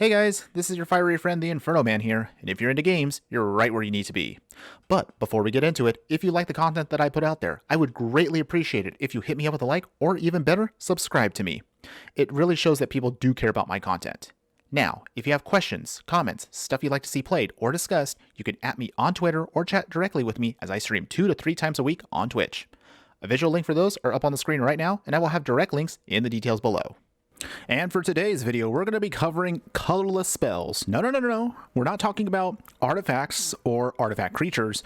Hey guys, this is your fiery friend the Infernoman here, and if you're into games, you're right where you need to be. But before we get into it, if you like the content that I put out there, I would greatly appreciate it if you hit me up with a like, or even better, subscribe to me. It really shows that people do care about my content. Now, if you have questions, comments, stuff you'd like to see played or discussed, you can @ me on Twitter or chat directly with me as I stream 2 to 3 times a week on Twitch. A visual link for those are up on the screen right now, and I will have direct links in the details below. And for today's video, we're going to be covering colorless spells. No. We're not talking about artifacts or artifact creatures.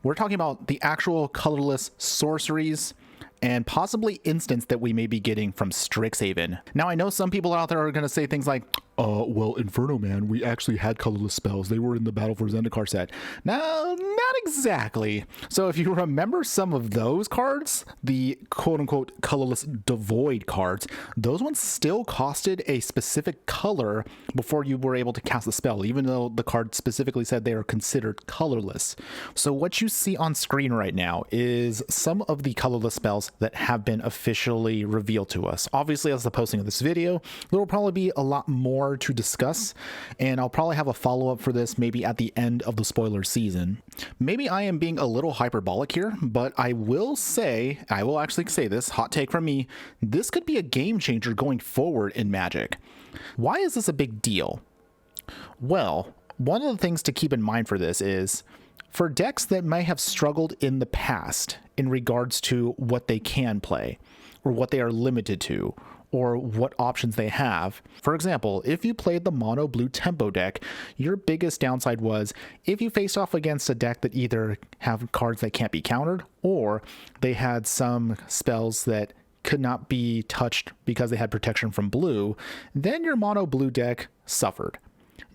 We're talking about the actual colorless sorceries and possibly instants that we may be getting from Strixhaven. Now, I know some people out there are going to say things like, well, Infernoman, we actually had colorless spells. They were in the Battle for Zendikar set. No, not exactly. So if you remember some of those cards, the quote-unquote colorless devoid cards, those ones still costed a specific color before you were able to cast the spell, even though the card specifically said they are considered colorless. So what you see on screen right now is some of the colorless spells that have been officially revealed to us. Obviously, as the posting of this video, there will probably be a lot more to discuss, and I'll probably have a follow-up for this maybe at the end of the spoiler season. Maybe I am being a little hyperbolic here, but I will actually say this, hot take from me, this could be a game changer going forward in Magic. Why is this a big deal? Well, one of the things to keep in mind for this is, for decks that may have struggled in the past in regards to what they can play, or what they are limited to, or what options they have. For example, if you played the mono blue tempo deck, your biggest downside was if you faced off against a deck that either have cards that can't be countered, or they had some spells that could not be touched because they had protection from blue, then your mono blue deck suffered.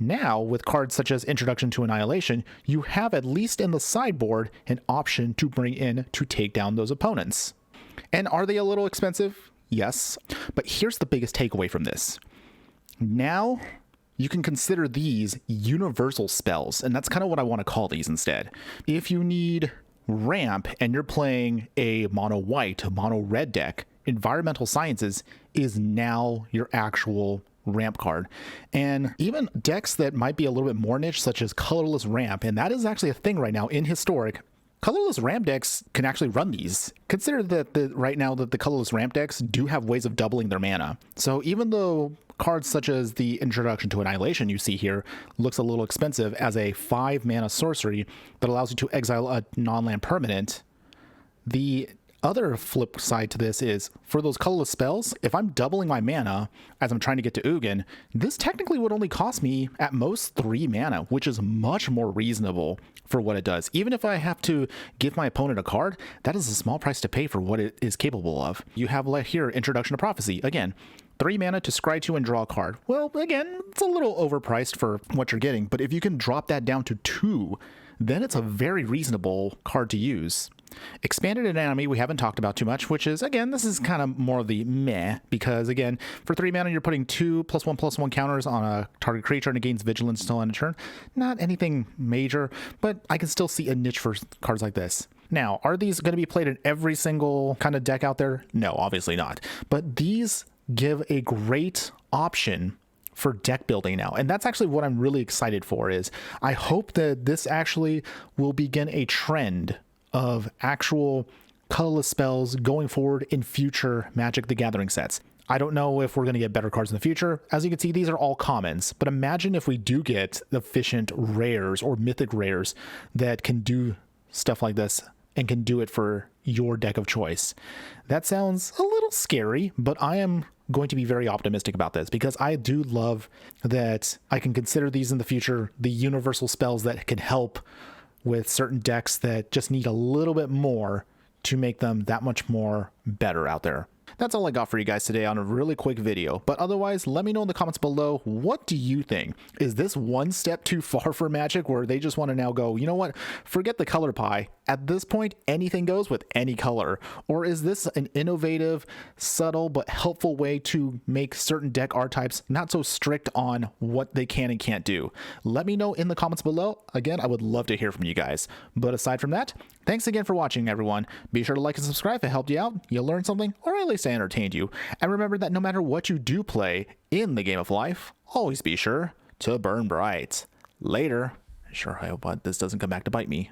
Now, with cards such as Introduction to Annihilation, you have, at least in the sideboard, an option to bring in to take down those opponents. And are they a little expensive? Yes, but here's the biggest takeaway from this. Now, you can consider these universal spells, and that's kind of what I want to call these instead. If you need ramp and you're playing a mono white, mono red deck, Environmental Sciences is now your actual ramp card. And even decks that might be a little bit more niche, such as colorless ramp, and that is actually a thing right now in Historic. Colorless ramp decks can actually run these. Consider that right now that the colorless ramp decks do have ways of doubling their mana. So even though cards such as the Introduction to Annihilation you see here looks a little expensive as a 5 mana sorcery that allows you to exile a non-land permanent, the other flip side to this is, for those colorless spells, if I'm doubling my mana as I'm trying to get to Ugin, this technically would only cost me at most 3 mana, which is much more reasonable for what it does. Even if I have to give my opponent a card, that is a small price to pay for what it is capable of. You have like here, Introduction to Prophecy. Again, 3 mana to scry 2 and draw a card. Well, again, it's a little overpriced for what you're getting, but if you can drop that down to 2, then it's a very reasonable card to use. Expanded Anatomy we haven't talked about too much, which is, again, this is kind of more of the meh, because again, for 3 mana you're putting 2 +1/+1 counters on a target creature and it gains vigilance until end of turn. Not anything major, but I can still see a niche for cards like this. Now, are these going to be played in every single kind of deck out there? No, obviously not. But these give a great option for deck building now, and that's actually what I'm really excited for. Is I hope that this actually will begin a trend of actual colorless spells going forward in future Magic the Gathering sets. I don't know if we're going to get better cards in the future. As you can see, these are all commons, but imagine if we do get efficient rares or mythic rares that can do stuff like this and can do it for your deck of choice. That sounds a little scary, but I am going to be very optimistic about this because I do love that I can consider these in the future, the universal spells that can help with certain decks that just need a little bit more to make them that much more better out there. That's all I got for you guys today on a really quick video, but otherwise, let me know in the comments below, what do you think? Is this one step too far for Magic where they just want to now go, you know what, forget the color pie. At this point, anything goes with any color. Or is this an innovative, subtle, but helpful way to make certain deck archetypes not so strict on what they can and can't do? Let me know in the comments below. Again, I would love to hear from you guys. But aside from that, thanks again for watching, everyone. Be sure to like and subscribe if it helped you out, you learned something, or at least I entertained you. And remember that no matter what you do play in the game of life, always be sure to burn bright. Later. Sure, I hope this doesn't come back to bite me.